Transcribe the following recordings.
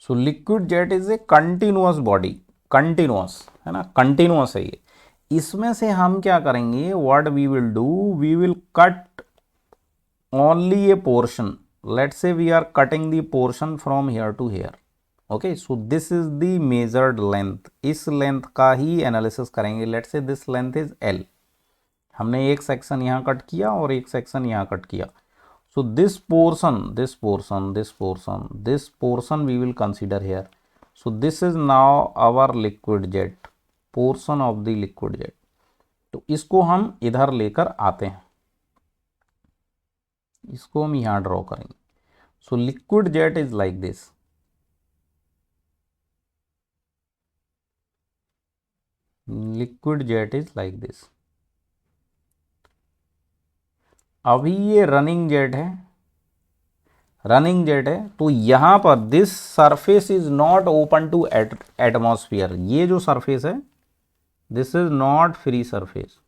So liquid jet is a continuous body, continuous है ना, continuous है ये। इसमें से हम क्या करेंगे, what we will do, we will cut only a portion, let's say we are cutting the portion from here to here. Okay, so this is the measured length, इस लेंथ का ही एनालिसिस करेंगे। Let's say this length is L, हमने एक section यहाँ cut किया और एक सेक्शन यहाँ कट किया। So this portion, this portion, this portion, this portion we will consider here. So this is now our liquid jet, portion of the liquid jet. तो इसको हम इधर लेकर आते हैं, इसको हम यहाँ ड्रॉ करेंगे। So liquid jet is like this, liquid jet is like this. अभी ये रनिंग जेट है, रनिंग जेट है, तो यहां पर this surface is not open to atmosphere, ये जो सरफेस है this is not free surface,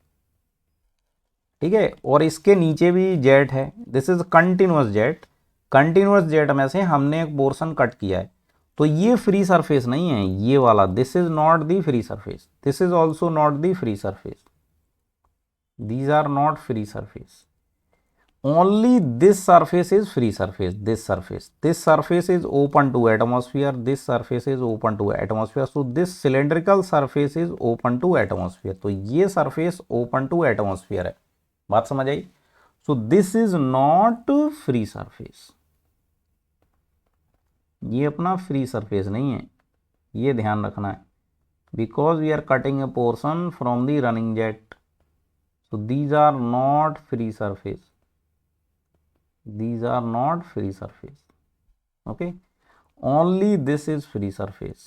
ठीक है। और इसके नीचे भी जेट है, this is continuous jet, continuous jet में से हमने एक पोर्शन कट किया है, तो ये फ्री सरफेस नहीं है, ये वाला this is not the free surface, this is also not the free surface, these are not free surface. only this surface is free surface, this surface is open to atmosphere, this surface is open to atmosphere, so this cylindrical surface is open to atmosphere, तो ये surface open to atmosphere है, बात समझ आई। so this is not free surface, ये अपना free surface नहीं है, ये ध्यान रखना है, because we are cutting a portion from the running jet, so these are not free surface, these are not free surface, okay, only this is free surface,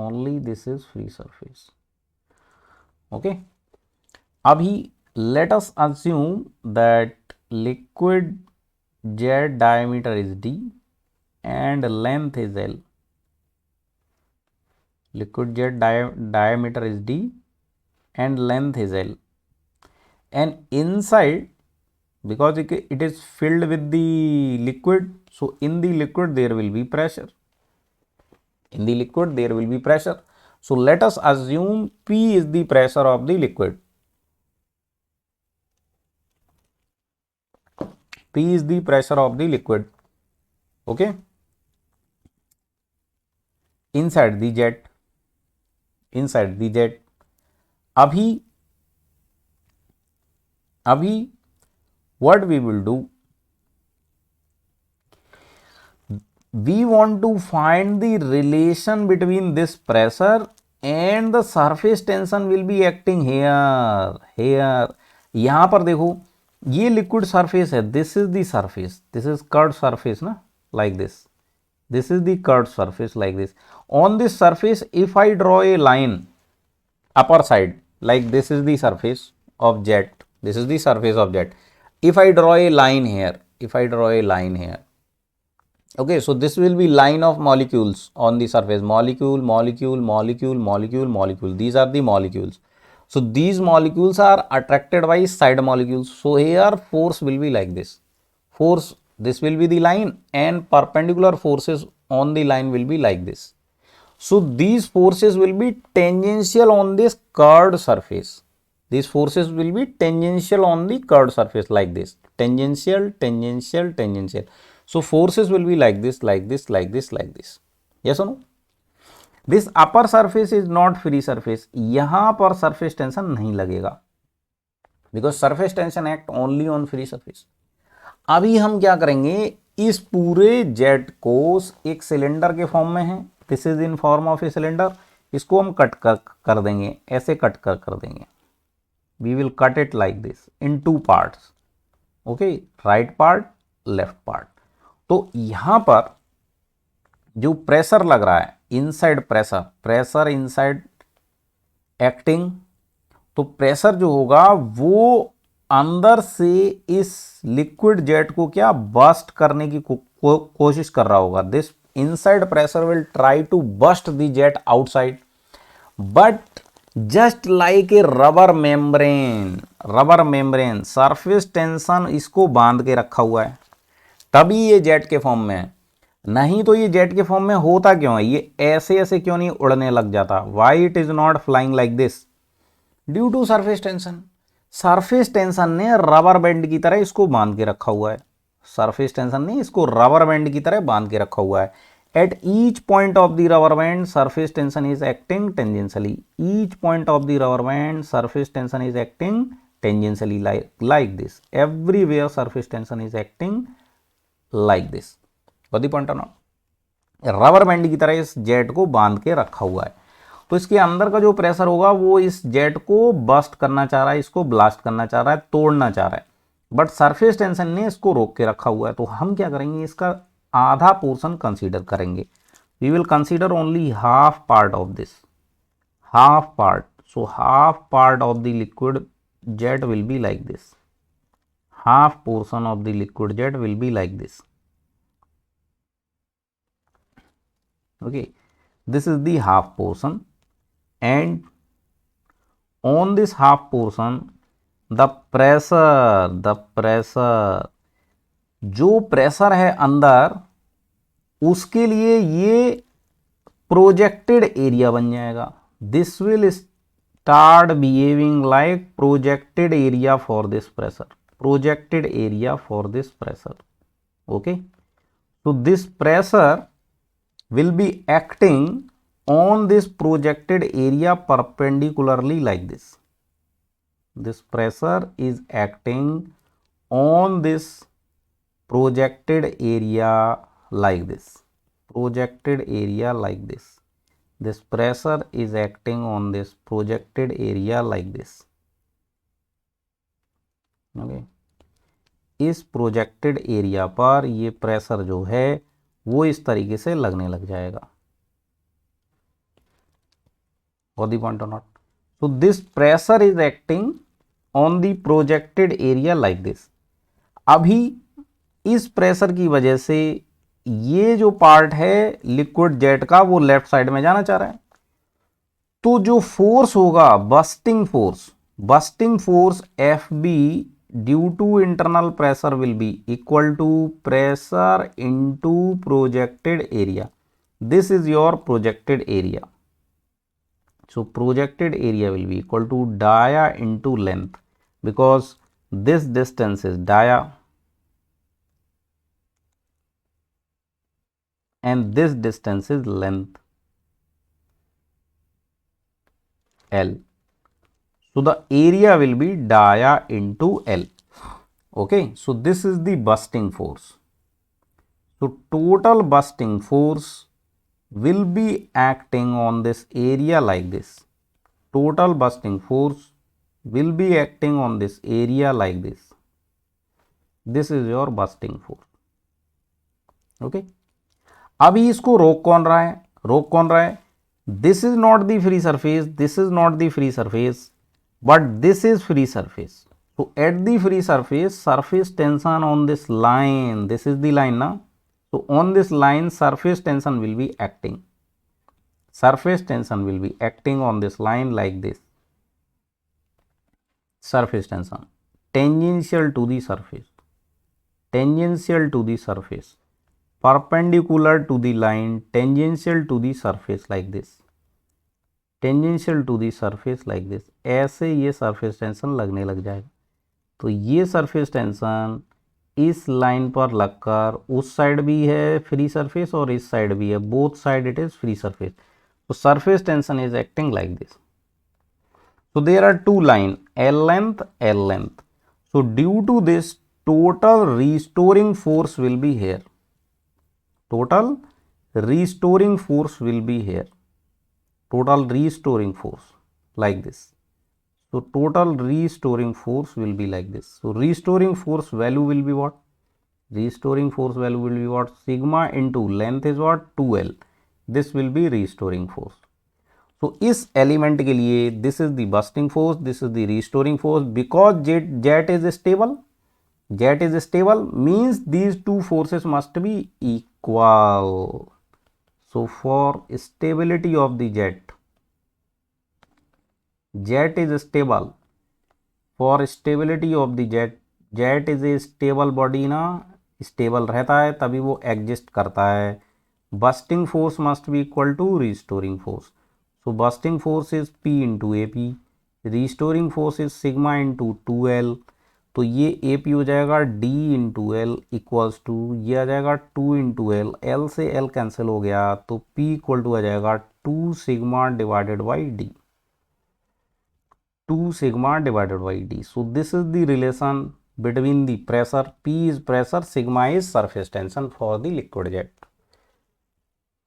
only this is free surface, okay। अभी let us assume that liquid jet diameter is d and length is l, liquid jet diameter is d and length is l, and inside, because it is filled with the liquid, so in the liquid there will be pressure, in the liquid there will be pressure, so let us assume P is the pressure of the liquid, P is the pressure of the liquid, okay, inside the jet, inside the jet। अभी what we will do, we want to find the relation between this pressure and the surface tension will be acting here। यहां पर देखो ये liquid surface है, this is the surface, this is curved surface ना, like this, this is the curved surface like this। on this surface if I draw a line upper side, like this is the surface of jet, this is the surface of jet, if I draw a line here, if I draw a line here, okay, so this will be line of molecules on the surface, molecule, molecule, molecule, molecule, molecule, these are the molecules, so these molecules are attracted by side molecules, so here force will be like this, force, this will be the line and perpendicular forces on the line will be like this, so these forces will be tangential on this curved surface, these forces will be tangential on the curved surface like this, tangential, tangential, tangential, so forces will be like this, like this, like this, like this, yes or no। this upper surface is not free surface, यहां पर surface tension नहीं लगेगा, because surface tension act only on free surface। अभी हम क्या करेंगे, इस पूरे जेट को एक सिलेंडर के फॉर्म में है, this is in form of a cylinder, इसको हम कट कर देंगे, ऐसे कट कर देंगे, we will cut it like this in two parts, okay, right part, left part. तो यहां पर जो प्रेशर लग रहा है, inside pressure, pressure inside acting, तो प्रेशर जो होगा वो अंदर से इस लिक्विड जेट को क्या बस्ट करने की कोशिश कर रहा होगा, this inside pressure will try to burst the jet outside, but just like a rubber membrane, rubber membrane, surface tension इसको बांध के रखा हुआ है, तभी ये जेट के फॉर्म में है, नहीं तो ये जेट के फॉर्म में होता क्यों है, ये ऐसे ऐसे क्यों नहीं उड़ने लग जाता। Why it is not flying like this, due to surface tension. Surface tension ने रबर बैंड की तरह इसको बांध के रखा हुआ है, सरफेस टेंशन ने इसको रबर बैंड की तरह बांध के रखा हुआ है। At each point of the rubber band surface tension is acting tangentially, each point of the rubber band surface tension is acting tangentially like this, everywhere surface tension is acting like this, got the point or not। Rubber band की तरह इस jet को बांध के रखा हुआ है, तो इसके अंदर का जो प्रेशर होगा वो इस जेट को बस्ट करना चाह रहा है, इसको ब्लास्ट करना चाह रहा है, तोड़ना चाह रहा है, बट सरफेस टेंशन ने इसको रोक के रखा हुआ है। तो हम क्या करेंगे, इसका आधा पोर्शन कंसीडर करेंगे, we will consider only half part of this, half part. So half part of the liquid jet will be like this, half portion of the liquid jet will be like this, okay, this is the half portion, and on this half portion the pressure जो pressure है अंदर, उसके लिए ये projected area बन जाएगा, this will start behaving like projected area for this pressure, projected area for this pressure, okay। so this pressure will be acting on this projected area perpendicularly like this, this pressure is acting on this projected area like this, projected area like this, this pressure is acting on this projected area like this, okay। इस projected area पर ये pressure जो है वो इस तरीके से लगने लग जाएगा, got the point or not। so this pressure is acting on the projected area like this। अभी इस प्रेशर की वजह से ये जो पार्ट है लिक्विड जेट का वो लेफ्ट साइड में जाना चाह रहा है, तो जो फोर्स होगा bursting force F B due to internal pressure will be equal to pressure into projected area, this is your projected area. So projected area will be equal to dia into length, because this distance is dia and this distance is length L, so the area will be dia into L, okay। so this is the busting force, so total busting force will be acting on this area like this, total busting force will be acting on this area like this, this is your busting force, okay। अभी इसको रोक कौन रहा है, this is not the free surface, this is not the free surface, but this is free surface. So at the free surface surface tension on this line, this is the line ना, so on this line surface tension will be acting, surface tension will be acting on this line like this, surface tension tangential to the surface, tangential to the surface, perpendicular to the line, tangential to the surface like this, tangential to the surface like this, ऐसे ये surface tension लगने लग जाएगा। तो ये surface tension इस line पर लगकर उस साइड भी है फ्री सरफेस और इस साइड भी है, both side it is free surface, तो surface tension is acting like this। so there are two line L length, so due to this total restoring force will be here, total restoring force will be here, total restoring force like this, so total restoring force will be like this, so restoring force value will be what, restoring force value will be what, sigma into length is what 2L, this will be restoring force। so इस element के लिए this is the busting force, this is the restoring force, because jet is stable, jet is stable means these two forces must be equal। so for stability of the jet is stable, for stability of the jet is a stable body ना, stable रहता है तभी वो exist करता है। Bursting force must be equal to restoring force, so bursting force is P into A P, restoring force is sigma into 2L, तो ये A P हो जाएगा D into L equals to, ये आ जाएगा 2 इंटू एल, एल से L cancel हो गया तो P इक्वल टू आ जाएगा 2 sigma divided by D, 2 sigma divided by d. So this is the relation between the pressure, P is pressure, sigma is surface tension for the liquid jet,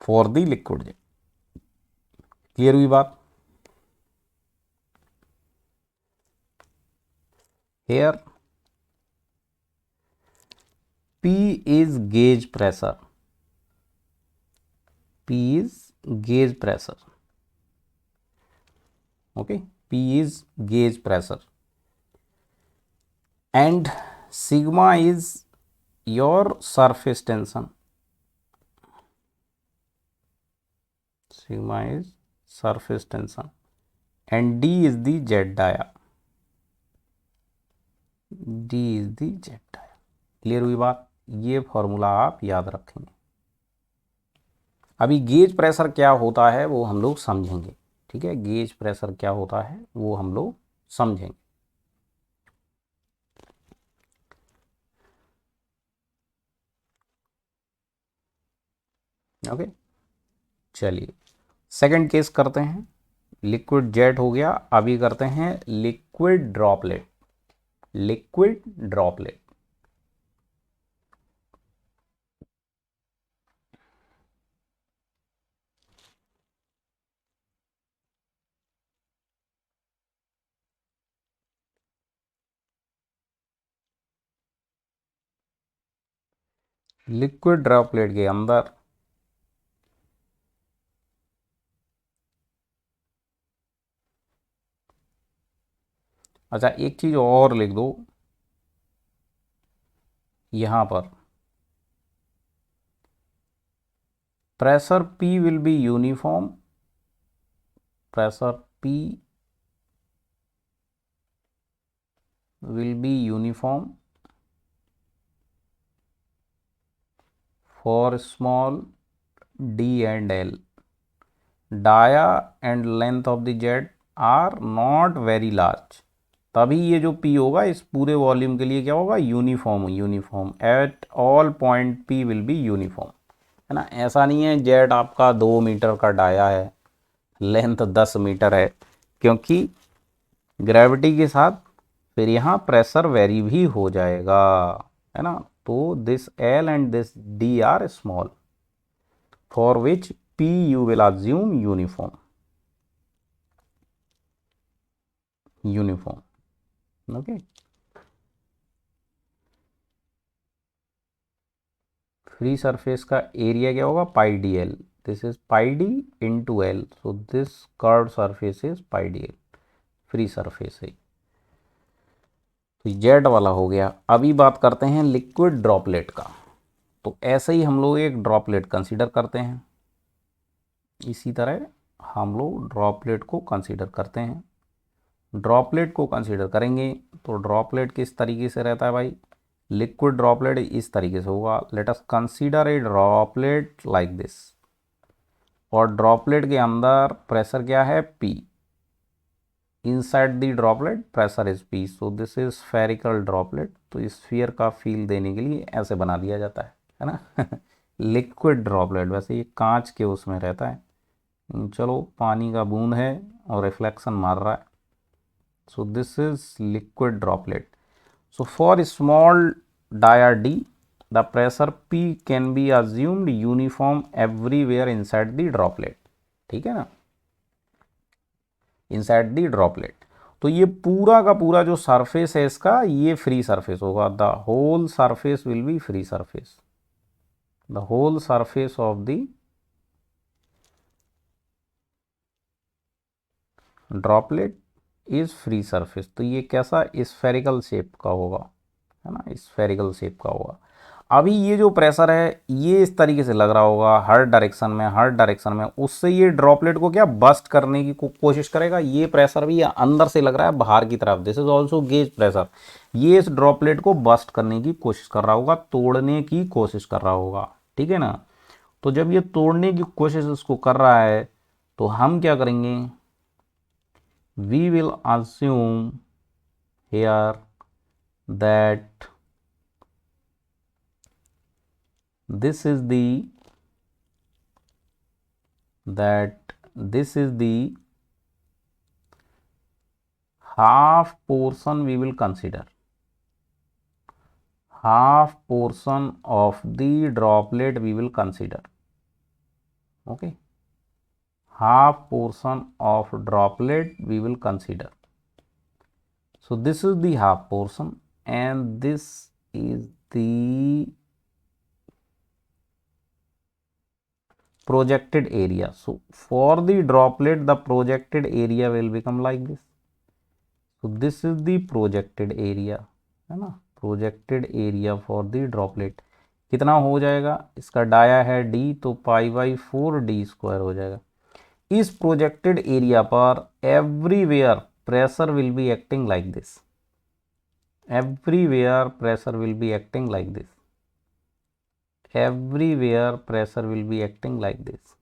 for the liquid jet. Clear हुई बात? Here P is gauge pressure, P is gauge pressure, okay, P is gauge pressure and sigma is your surface tension, sigma is surface tension and D is the jet dia, D is the jet dia. Clear हुई बात? ये formula आप याद रखेंगे। अभी gauge pressure क्या होता है वो हम लोग समझेंगे, ठीक है, गेज प्रेशर क्या होता है वो हम लोग समझेंगे। ओके, चलिए सेकंड केस करते हैं। लिक्विड जेट हो गया, अभी करते हैं liquid droplet, liquid droplet. Liquid droplet के अंदर अच्छा एक चीज और लिख दो यहां पर, pressure P will be uniform, pressure P will be uniform for small d and L, dia and length of the jet are not very large, तभी ये जो P होगा इस पूरे वॉल्यूम के लिए क्या होगा, uniform, uniform at all point P will be uniform, है ना। ऐसा नहीं है जेट आपका 2 मीटर का डाया है, लेंथ 10 मीटर है, क्योंकि ग्रेविटी के साथ फिर यहाँ प्रेशर वेरी भी हो जाएगा, है ना। तो this L and this D are small for which P you will assume uniform, uniform, okay. Free surface का एरिया क्या होगा, pi D L, this is pi D into L, so this curve surface is pi D L, free surface है। तो jet वाला हो गया। अभी बात करते हैं लिक्विड ड्रॉपलेट का। तो ऐसे ही हम लोग एक ड्रॉपलेट कंसीडर करते हैं, इसी तरह हम लोग ड्रॉपलेट को कंसीडर करते हैं। ड्रॉपलेट को कंसीडर करेंगे तो ड्रॉपलेट किस तरीके से रहता है भाई, लिक्विड ड्रॉपलेट इस तरीके से होगा। Let us consider a droplet like this, और ड्रॉपलेट के अंदर प्रेशर क्या है, P, inside the droplet pressure is P, so this is spherical droplet. तो स्फीयर का फील देने के लिए ऐसे बना दिया जाता है ना लिक्विड ड्रॉपलेट, वैसे ये कांच के उसमें रहता है, चलो पानी का बूंद है और रिफ्लेक्शन मार रहा है, सो this is liquid droplet. So for small dia D, the pressure P can be assumed uniform everywhere inside the droplet, ठीक है ना, inside the droplet। तो ये पूरा का पूरा जो सरफेस है इसका ये फ्री सरफेस होगा, the whole surface will be free surface, the whole surface of the droplet is free surface. तो ये कैसा, स्फेरिकल शेप का होगा, है ना, स्फेरिकल शेप का होगा। अभी ये जो प्रेशर है ये इस तरीके से लग रहा होगा हर डायरेक्शन में, उससे ये ड्रॉपलेट को क्या बस्ट करने की कोशिश करेगा। ये प्रेशर भी अंदर से लग रहा है बाहर की तरफ, this is also gauge pressure. ये इस ड्रॉपलेट को बस्ट करने की कोशिश कर रहा होगा, तोड़ने की कोशिश कर रहा होगा, ठीक है ना। तो जब ये तोड़ने की कोशिश उसको कर रहा है तो हम क्या करेंगे, we will assume here that this is the half portion, we will consider half portion of the droplet we will consider, okay, half portion of droplet we will consider. So this is the half portion and this is the projected area. So for the droplet the projected area will become like this. So this is the projected area, है ना, projected area for the droplet कितना हो जाएगा, इसका dia है d तो π/4d² हो जाएगा। इस प्रोजेक्टेड एरिया पर everywhere pressure will be acting like this, everywhere pressure will be acting like this, everywhere pressure will be acting like this.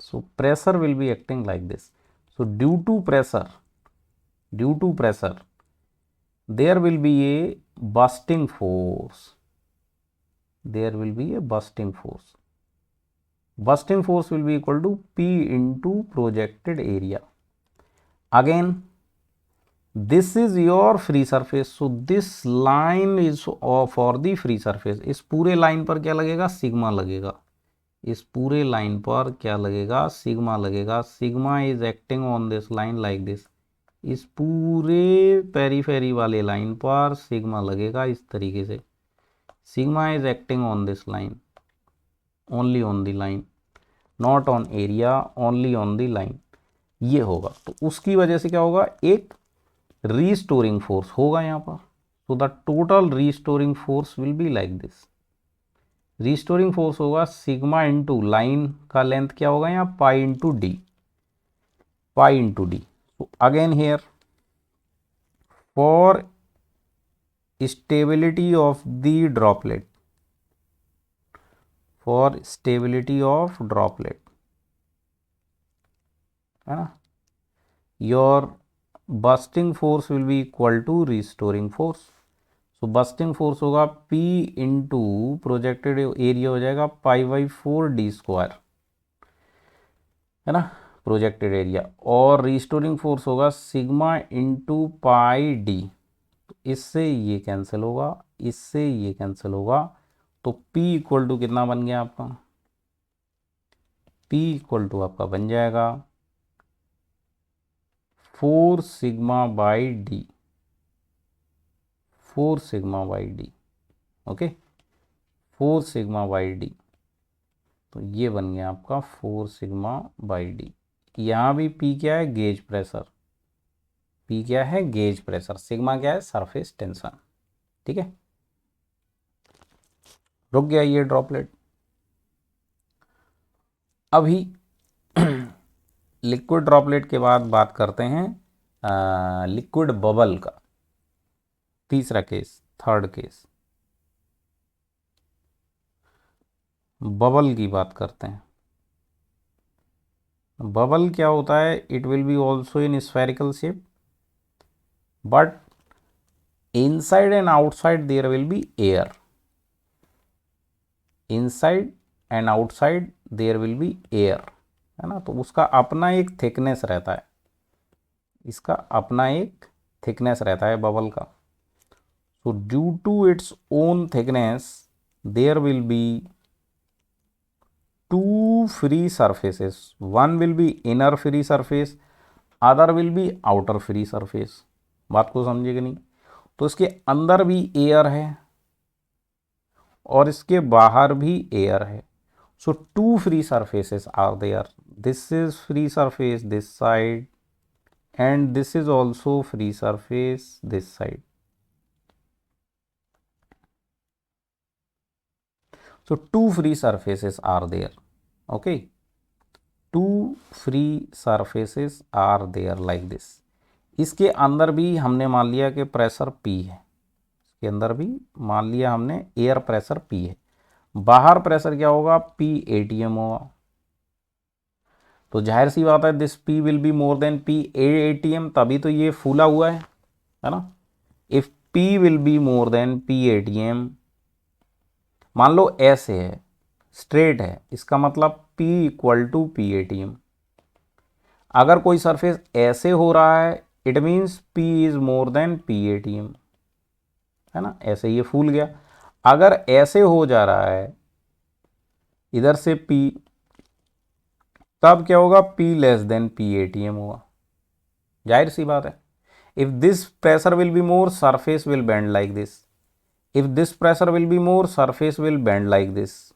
So pressure will be acting like this. So due to pressure there will be a bursting force, there will be a bursting force. Bursting force will be equal to P into projected area. Again this is your free surface, so this line is for the free surface. इस पूरे line पर क्या लगेगा, sigma लगेगा, इस पूरे line पर क्या लगेगा, सिग्मा लगेगा। Sigma is acting on this line like this, इस पूरे पेरीफेरी वाले लाइन पर सिग्मा लगेगा इस तरीके से। Sigma is acting on this line, only on the line, not on area, only on the line. ये होगा तो उसकी वजह से क्या होगा, एक रीस्टोरिंग फोर्स होगा यहाँ पर। तो the total restoring force will be like this. Restoring force होगा सिग्मा इंटू लाइन का लेंथ क्या होगा यहाँ, pi into D, pi into D. तो again here for stability of the droplet, for stability of droplet, है ना, your bursting force will be equal to restoring force. So bursting force होगा P into projected area हो जाएगा π/4d², है ना, projected area. और restoring force होगा sigma into pi D. इससे ये कैंसिल होगा, इससे ये कैंसिल होगा, तो P इक्वल टू कितना बन गया आपका, P इक्वल टू आपका बन जाएगा 4 sigma by D, 4 sigma by D, okay, 4 sigma by D. तो ये बन गया आपका 4 सिग्मा बाई डी। यहाँ भी P क्या है, गेज प्रेशर, P क्या है, गेज प्रेशर, सिग्मा क्या है, सरफेस टेंशन, ठीक है। रुक गया ये ड्रॉपलेट। अभी लिक्विड ड्रॉपलेट के बाद बात करते हैं लिक्विड बबल का, तीसरा केस, थर्ड केस, बबल की बात करते हैं। बबल क्या होता है, it will be also in spherical shape but inside and outside there will be air, inside and outside there will be air, है ना। तो उसका अपना एक थिकनेस रहता है, इसका अपना एक थिकनेस रहता है बबल का। So due to its own thickness there will be two free surfaces, one will be inner free surface, other will be outer free surface। बात को समझे कि नहीं, तो इसके अंदर भी एयर है और इसके बाहर भी एयर है। So two free surfaces are there, this is free surface this side and this is also free surface this side। So two free surfaces are there. Okay, two free surfaces are there like this. इसके अंदर भी हमने मान लिया कि pressure P है, इसके अंदर भी मान लिया हमने एयर प्रेशर P है, बाहर प्रेशर क्या होगा, P ATM होगा। तो जाहिर सी बात है this P will be more than P ATM, तभी तो ये फूला हुआ है ना। If P will be more than P ATM, मान लो ऐसे है, स्ट्रेट है, इसका मतलब P equal to P ATM। अगर कोई सरफेस ऐसे हो रहा है it means P is more than P ATM, है ना। ऐसे ये फूल गया। अगर ऐसे हो जा रहा है इधर से P, तब क्या होगा, P less than P ATM होगा। जाहिर सी बात है। If this pressure will be more, surface will bend like this. If this pressure will be more, surface will bend like this.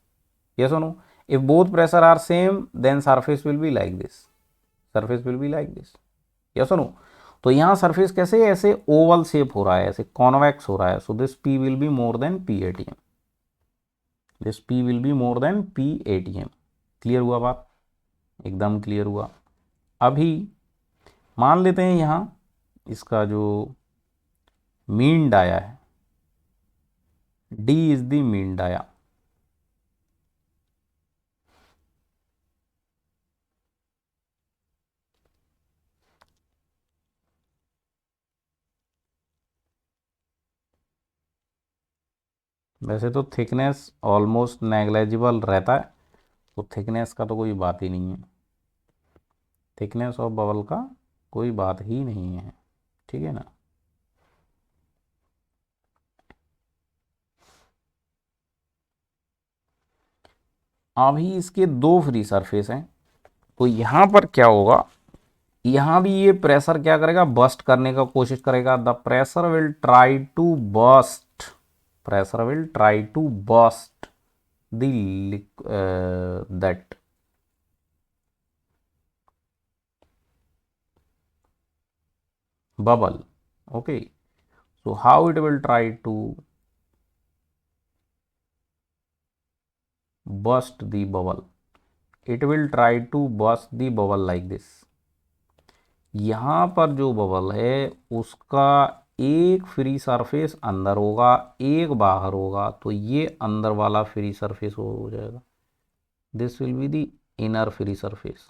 yes or no? If both pressure are same then surface will be like this, surface will be like this, yes or no? तो यहाँ surface कैसे, ऐसे Oval shape हो रहा है, ऐसे convex हो रहा है। So this P will be more than P ATM, this P will be more than P ATM। Clear हुआ बात, एकदम क्लियर हुआ। अभी मान लेते हैं यहाँ इसका जो मीन डाया है, D is the mean dia. वैसे तो थिकनेस ऑलमोस्ट नेग्लेजिबल रहता है, तो थिकनेस का तो कोई बात ही नहीं है, थिकनेस ऑफ बबल का कोई बात ही नहीं है, ठीक है ना। अभी इसके दो फ्री सरफेस हैं, तो यहां पर क्या होगा, यहां भी ये प्रेशर क्या करेगा, बस्ट करने का कोशिश करेगा। The pressure will try to burst, pressure will try to burst that bubble. Okay, so how it will try to burst the bubble, it will try to burst the bubble like this। यहाँ पर जो bubble है उसका एक free surface अंदर होगा, एक बाहर होगा, तो ये अंदर वाला फ्री सरफेस हो जाएगा। This will be the inner free surface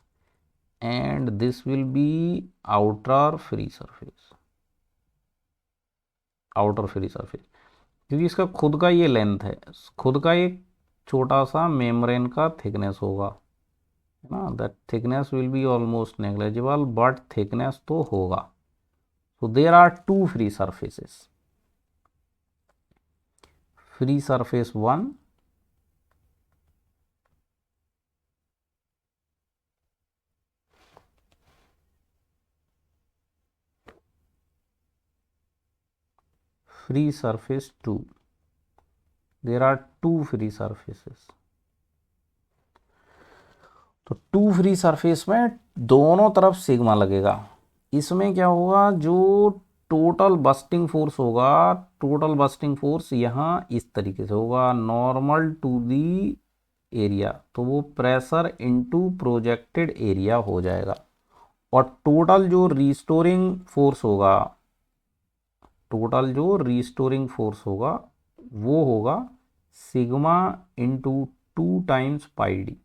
and this will be outer free surface, outer free surface. क्योंकि इसका खुद का ये लेंथ है, खुद का एक छोटा सा मेम्ब्रेन का थिकनेस होगा, है ना। That thickness will be almost negligible but thickness तो होगा। So there are two free surfaces, free surface 1 free surface 2, there are two free surfaces। तो टू फ्री सरफेस में दोनों तरफ सिग्मा लगेगा। इसमें क्या होगा, जो टोटल बस्टिंग फोर्स होगा, टोटल बस्टिंग फोर्स यहाँ इस तरीके से होगा, नॉर्मल टू दी एरिया, तो वो प्रेशर इनटू प्रोजेक्टेड एरिया हो जाएगा। और टोटल जो रिस्टोरिंग फोर्स होगा, टोटल जो रिस्टोरिंग फोर्स होगा वो होगा सिग्मा इंटू 2 टाइम्स पाई डी,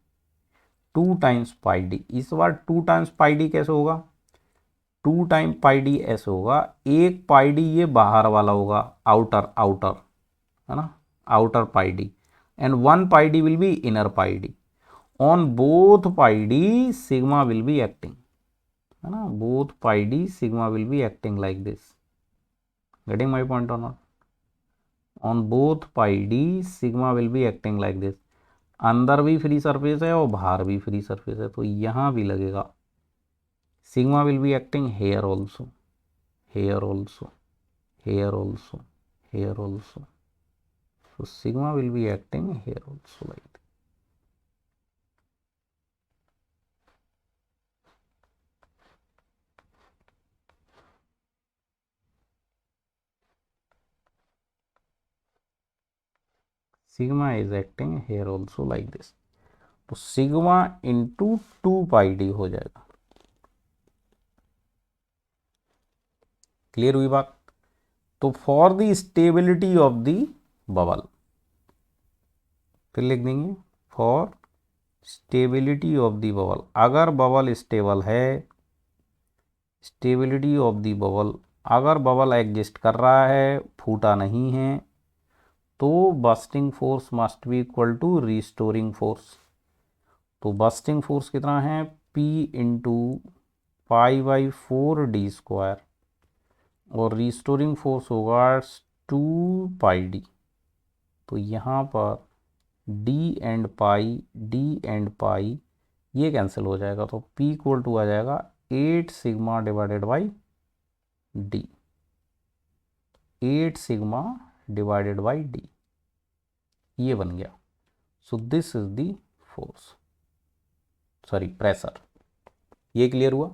2 टाइम्स पाई डी। इस बार 2 टाइम्स पाई डी कैसे होगा, 2 टाइम पाई डी ऐसे होगा, एक पाई डी ये बाहर वाला होगा, आउटर आउटर, है ना, outer pi D, and 1 pi D will be inner pi D. On both pi D sigma will be acting, है ना, both pi D sigma will be acting like this. Getting my point or not? On both pi D sigma will be acting like this. अंदर भी free surface है और बाहर भी free surface है, तो यहां भी लगेगा। Sigma will be acting here also, here also, here also, here also. so sigma will be acting here also like that। Sigma is acting here also like this, तो सिग्मा इंटू 2πd हो जाएगा। Clear हुई बात? तो for the stability of the bubble, फिर लिख देंगे for stability of the bubble, अगर बबल स्टेबल है, स्टेबिलिटी ऑफ द बबल, अगर बबल एग्जिस्ट कर रहा है, फूटा नहीं है, तो bursting force must be equal to restoring force. तो बस्टिंग फोर्स कितना है, P इंटू π/4d², और रिस्टोरिंग फोर्स होगा 2πd। तो यहाँ पर d एंड पाई ये कैंसिल हो जाएगा, तो P इक्वल टू आ जाएगा 8 sigma divided by d, 8 sigma divided by d, ये बन गया। सो this is the force, sorry pressure. ये क्लियर हुआ?